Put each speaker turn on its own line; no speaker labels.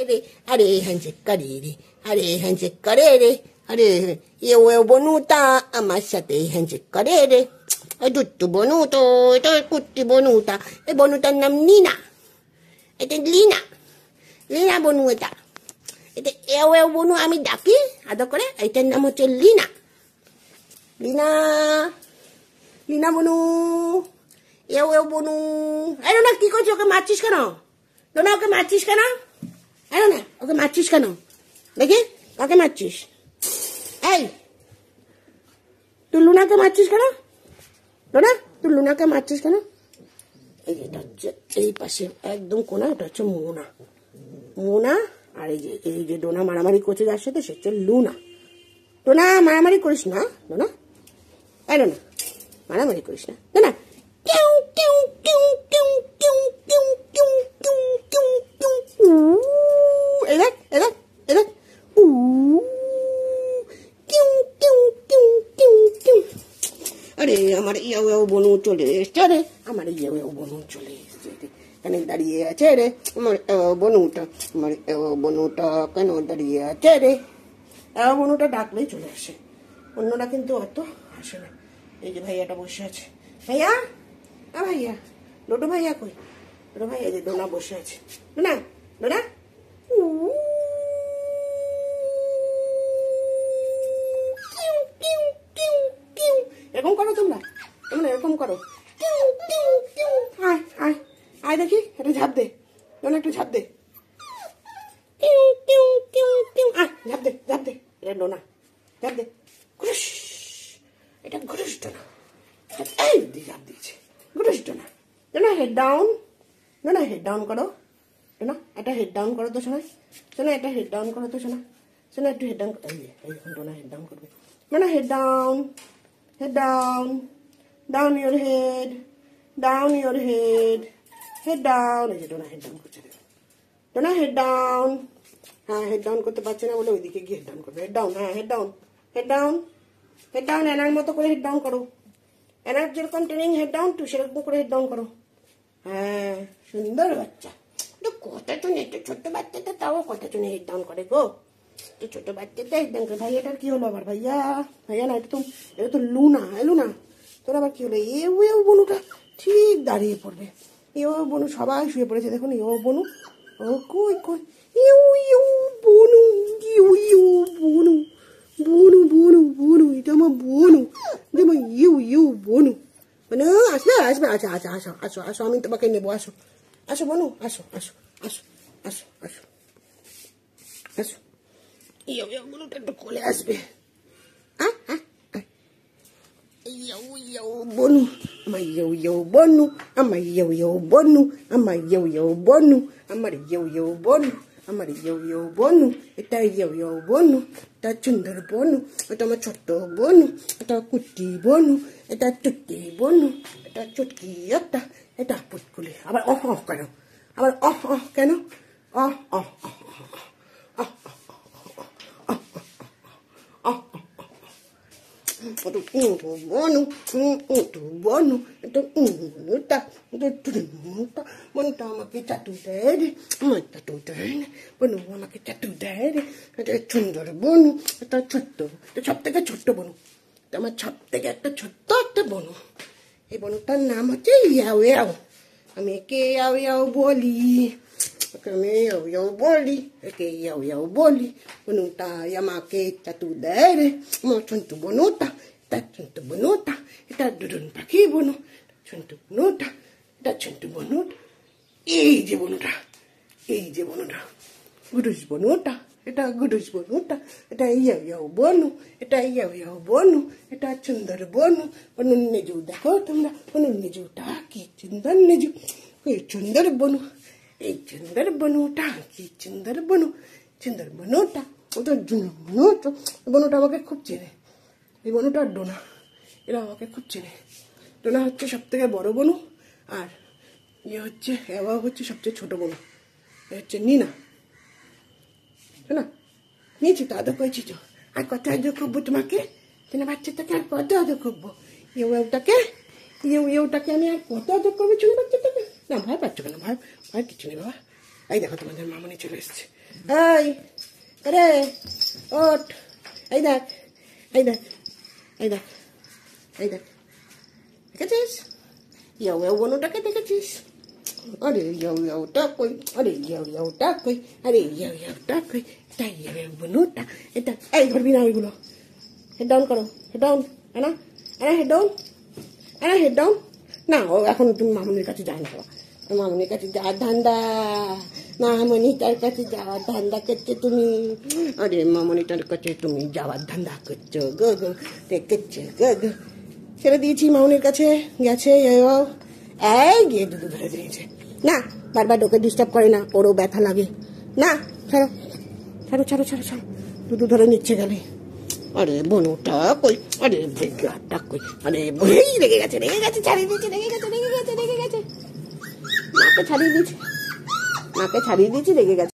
রে আরে হ্যান্ডশেক করে রে, আরে হ্যান্ডশেক করে রে, আরে এও বনুটা আমার সাথে হ্যান্ডশেক করে রে। দুট্টু বনু তো, এটা কুট্টি বনুটা, এই বনুটার নাম নীনা, এটা লিনা, লিনা বনু। এটা এটা এও বনু আমি ডাকি আদর করে, এটার নাম হচ্ছে লিনা, লিনা, লিনা বনু, এও বনু। এলো না, কি করছিস? ওকে মারছিস কেন? না ওকে মারছিস কেন? এলো না, ওকে মারছিস কেন? দেখি কাকে মারছিস? এই তুই লুনাকে মারছিস কেন? লোনা, তুই লুনাকে মারছিস কেন? এই যেটা হচ্ছে এই পাশে একদম কোনা, ওটা হচ্ছে মোনা, মোনা। আর এই যে ডোনা মারামারি করছে যার সাথে, সে হচ্ছে লুনা। ডোনা মারামারি করিস না, ডোনা, এই ডোনা মারামারি করিস না, ডোনা। এই দেখ, এই দেখ, এই দেখ, আরে আমার ইয়াও বনু চলে এসছে রে, আমার ইয়াও বনু চলে এসছে রে, কেন দাঁড়িয়ে আছে রে আমার বনুটা, আমার বনুটা কেন দাঁড়িয়ে আছে রে? বনুটা ডাকলেই চলে আসে, অন্যরা কিন্তু অত আসে না। এই যে ভাইয়াটা বসে আছে, ভাইয়া, ভাইয়া, লোটো ভাইয়া কই? লোটো ভাইয়া যে ডোনা বসে আছে, ডোনা, ডোনা, এরকম করো তোমরা, তোমরা এরকম করো। আয় আয় আয় দেখি, একটা ঝাঁপ দে, ডোনা একটু ঝাঁপ দে, আয় ঝাঁপ দে, ঝাঁপ দে, এটা ডোনা, ঝাঁপ দে, ঘুরুস, এটা ঘুরুস ডোনা, এই ঝাঁপ দিয়েছে, ঘুরুস Dona. Dona head down, Dona head down করো, ডোনা একটা হেড ডাউন করো তো শোনা, শোনা একটা হেড ডাউন করো তো শোনা, শোনা একটু হেড ডাউন। এই ডোনা হেড ডাউন করবে, Dona head down, head down, down your head, down your head, head down. এই যে ডোনা হেড ডাউন করছে, ডোনা হেড ডাউন। হ্যাঁ হেড ডাউন করতে পারছে না বলে ওইদিকে গিয়ে হেড ডাউন করবে, হেড ডাউন, হ্যাঁ head down, head down, head down. এনার মতো করে হেড ডাউন করো, এনার যেরকম ট্রেনিং হেড ডাউন তুই সেরকম করে হেড ডাউন করো। হ্যাঁ সুন্দর বাচ্চা, কথা শুনে, একটু ছোট্ট বাচ্চাটা তাও কথা শুনে হেড ডাউন করে গো, তো ছোট বাচ্চাটা হেড ডাউন করে। ভাই এটার কি হলো আবার? ভাইয়া, ভাইয়া না, এটা তো লুনা, লুনা, তোর আবার কি হলো? এও বনুটা ঠিক দাঁড়িয়ে পড়বে, এও বনু সবাই শুয়ে পড়েছে, দেখুন এও বনু, ও কই কই, ইউ বনু, ইউ বনু, বনু বনু বনু, এটা আমার বনু, দেখো ইউ বনু, মানে আসবে আসবে, আচ্ছা আচ্ছা আসো আসো আসো, আমি তোমাকে নেবো, আসো আসো বনু, আসো আসো আসো আসো আসো আসো, ইউ বনুটা একটু কোলে আসবে। বনু, আমার বনু, আমার বনু, আমার বনু, আমার বনু, আমার বনু, এটা বনু, এটা সুন্দর বনু, এটা আমার ছোট্ট বনু, এটা কুটি বনু, এটা চুটকি বনু, এটা চুটকি, এটা পুটকুলি। আবার কেন? আবার কেন? বনু, বনু, বনুটা আমাকে চাটু দেয় রে, আমার চাটু দেয় না, বনু আমাকে চাটু দেয় রে, এটা সুন্দর বনু, এটা ছোট্ট, এটা সব থেকে ছোট্ট বনু, আমার সব থেকে একটা ছোট্ট একটা বনু। এই বনুটার নাম হচ্ছে ইয়াও, আমি একে ইয়াও বলি, আমি ইয়াও বলি, একে ইয়াও বলি, বনুটা আমাকে চাটু দেয় রে, আমার ছোট্ট বনুটা, এটা ছোট্ট বনুটা, এটা দুরুন পাখি বনু, ছোট্ট বনুটা, এটা ছোট্ট বনুটা, এই যে বনুটা, এই যে বনুটা, গুডুস বনুটা, এটা গুডুস বনুটা, এটা ইয়াও বনু, এটা ইয়াও বনু, এটা সুন্দর বনু, বনুর নেজু দেখো তোমরা, বনুর নেজুটা কি সুন্দর নেজু, এই সুন্দর বনু, এই সুন্দর বনুটা কি সুন্দর বনু, সুন্দর বনুটা, ওটা বনুটা, বনুটা আমাকে খুব চেনে, এই বনুটা আর ডোনা, এরা আমাকে খুব চেনে। ডোনা হচ্ছে সব থেকে বড় বনু, আর ইয়ে হচ্ছে এওয়া হচ্ছে সবচেয়ে ছোট বনু, এ হচ্ছে নীনা, না নিয়েছি তো আদর করেছি তো, আর কত আদর করবো তোমাকে, বাচ্চাটাকে আর কত আদর করবো, ইউটাকে আমি আর কত আদর করবো ছোট বাচ্চাটাকে? না ভয় পাচ্ছ কেন? ভয় কিছু নেই বাবা, এই দেখো তোমাদের মামনি চলে এসছে, এই রে ওঠ, এই দেখ, এই দেখ, এই দেখ, এই দেখ, দেখেছিস ইয়াও ইয়াও বনুটাকে দেখেছিস? আরে ইয়াও ইয়াওটা কই, আরে ইয়াও ইয়াওটা কই, আরে ইয়াও ইয়াওটা কই, এটা ইয়াও ইয়াও বনুটা, এটা এই ধরবি না ওইগুলো, হেড ডাউন করো, হেড ডাউন, না আরে হেড ডাউন, আরে হেড ডাউন না। ও এখন তুমি মামুনির কাছে যাও না, মামুনির কাছে যাওয়ার ধান্দা, মামুনিটার কাছে যাওয়ার ধান্দা করছো তুমি, আরে মামুনিটার কাছে তুমি যাওয়ার ধান্দা করছো গো গো, দেখছো গো গো। ছেড়ে দিয়েছি মামুনির কাছে, গেছে এই গিয়ে দুধু ধরে দিয়েছে। না বারবার ওকে ডিস্টার্ব করে না, ওরও ব্যথা লাগে না, ছাড়ো ছাড়ো ছাড়ো ছাড়ো ছাড়ো, দুধু ধরে নিচ্ছে গেলে। আরে বনুটা কই, আরে বেগাটা কই, আরে বই রেগে গেছে, রেগে গেছে, ছাড়িয়ে দিয়েছে, রেগে গেছে, রেগে গেছে, রেগে গেছে, মাকে ছাড়িয়ে দিয়েছি, মাকে ছাড়িয়ে দিয়েছি, রেগে গেছে।